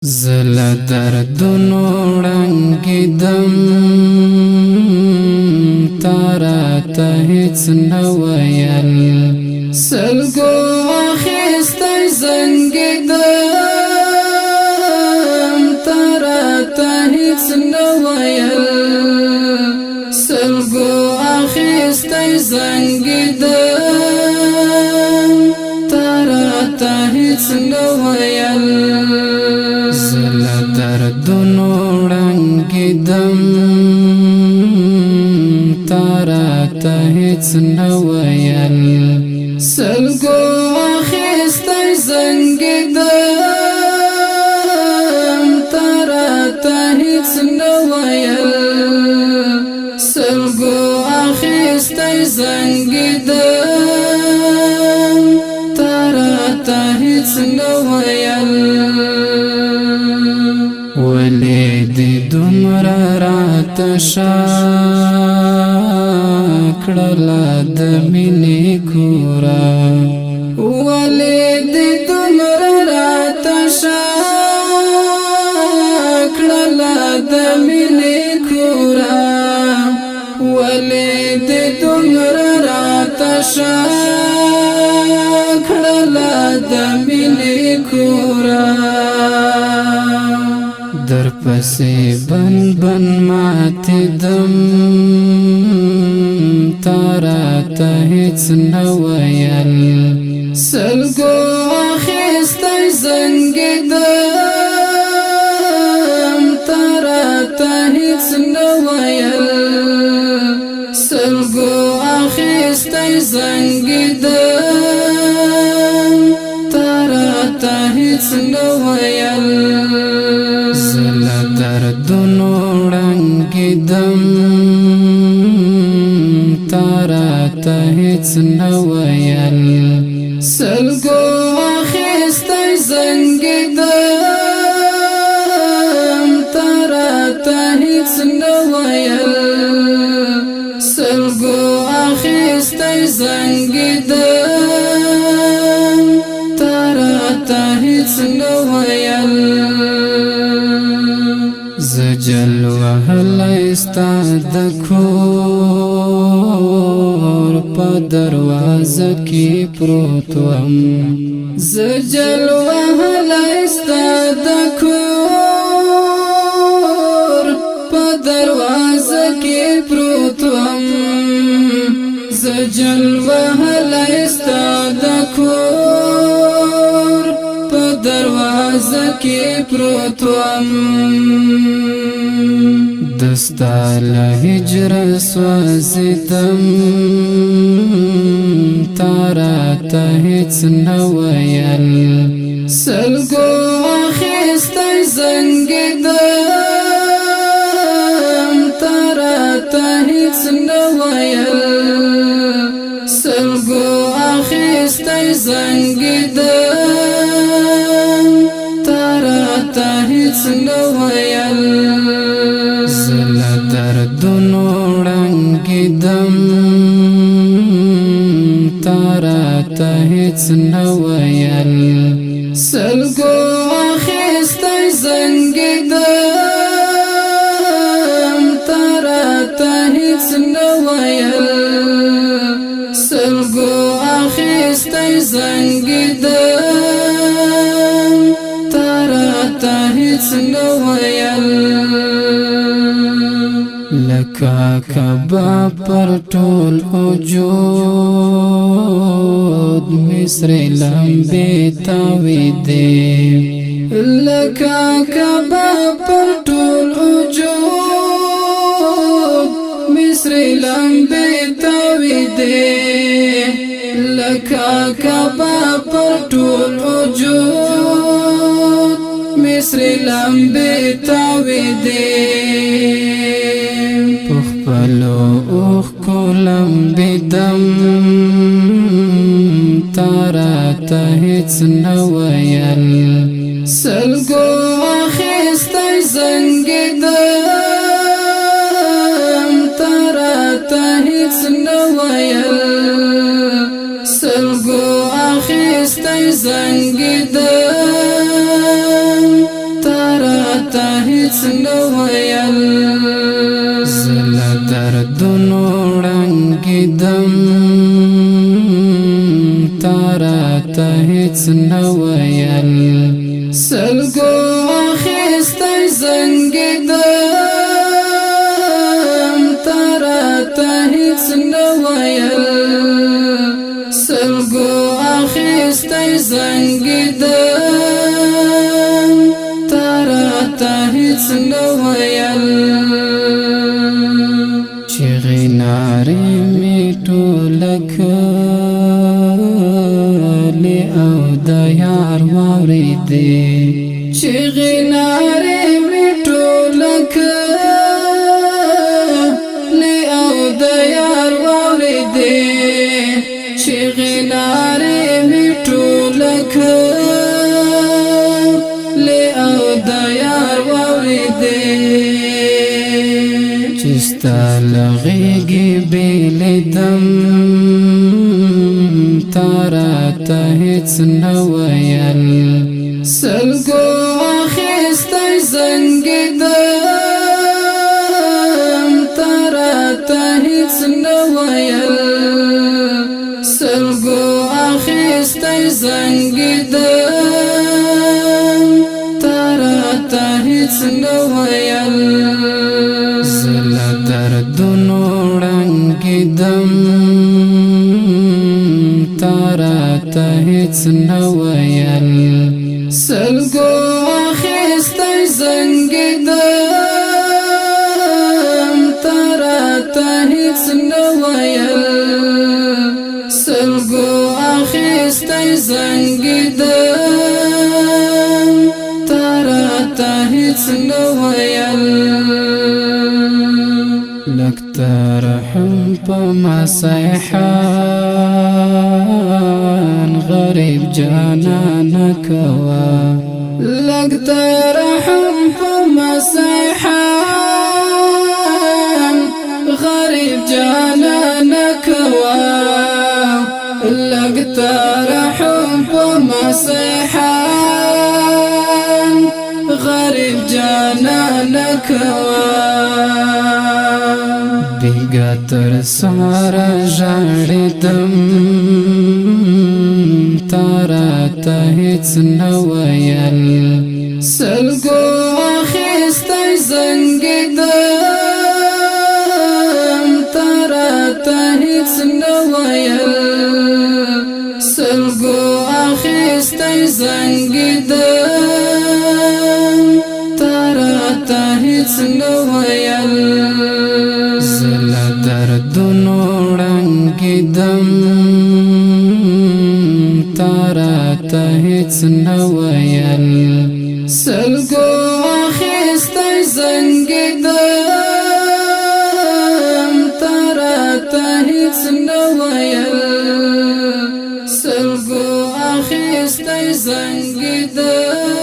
زل دردونو ړنګېدم تاراته هېڅ نه ویل سلګو اخیستی زنګېدم تاراته هېڅ نه ویل سلګو اخیستی زنګېدم تاراته هېڅ نه ویل زله دردونو ړنګېدم تاراته هېڅ نه ویل سلګو اخیستی زنګېدم تاراته هېڅ نه ویل سلګو اخیستی زنګېدم تاراته هېڅ نه ویل ولې دې دومره راته شا کړله د مینې کوره ولې دې دومره راته شا کړله د مینې کوره ولې دې دومره راته شا کړله د مینې کوره در پسې بن ماتېدم تاراته هېڅ نه ویل سلګو اخیستی زنګېدم تاراته هېڅ نه ویل سلګو اخیستی زنګېدم تاراته هېڅ نه ویل زله دردونو ړنګېدم تاراته هېڅ نه ویل سلګو اخیستی زنګېدم تاراته هېڅ نه ویل سلګو اخیستی زنګېدم تاراته هېڅ نه ویل زجل وهلی ستا د کور په دروازه کې پروت وم زجل وهلی ستا د کور په دروازه کې پروت وم زجل وهلی ستا د کور په دروازه کې پروت وم دستا له هجر سوځېدم تاراته هېڅ نه ویل سلګو اخیستی زنګېدم تاراته هېڅ نه ویل سلګو اخیستی زنګېدم تاراته هېڅ نه ویل زله دردونو ړنګېدم تاراته هېڅ نه ویل سلګو اخیستی زنګېدم تاراته هېڅ نه ویل سلګو اخیستی زنګېدم تاراته هېڅ نه ویل لکه کباب پر ټول وجود مصري لمبې تاوېدې لکه کباب پر ټول وجود مصري لمبې تاوېدې لکه کباب پر ټول وجود مصري لمبې تاوېدې پخپلو اوښکو لمبېدم تاراته هېڅ نه ویل سلګو اخیستی زنګېدم تاراته هېڅ نه ویل سلګو اخیستی زنګېدم ته هیڅ نه ویل زله دردونو ړنګېدم تا راته هیڅ نه ویل سلګو اخیستی زنګېدم تا راته هیڅ نه ویل سلګو اخیستی زنګېدم تا راته هیڅ نه ویل چغې نارې مې ټوله کړلې او د یار واورېدې چغې نارې مې ټوله کړلې او د یار واورېدې چغې نارې مې ټوله کړلې او د یار واورېدې چې ستا له غېږې بېلېدم تا راته هیڅ نه ویل سلګو اخیستی زنګېدم تا راته هیڅ نه ویل سلګو اخیستی زنګېدم تا راته هیڅ نه ویل زله دردونو ړنګېدم تا راته هیڅ نه ویل سلګو اخیستی زنګېدم تا راته هیڅ نه ویل سلګو اخیستی زنګېدم تا راته هیڅ نه ویل لږ ترحم په مسیحان غریب جانانه کوه لږ ترحم په مسیحان غریب جانانه کوه لږ ترحم په مسیحان غریب جانانه کوه بیگا تر سارا ژړېدم تا راته هیڅ نه ویل سلګو اخیستی زنګېدم تا راته هیڅ نه ویل سلګو اخیستی زنګېدم تا راته هیڅ نه ویل زله دردونو ړنګېدم تا راته هیڅ نه ویل سلګو اخیستی زنګېدم تا راته هیڅ نه ویل سلګو اخیستی زنګېدم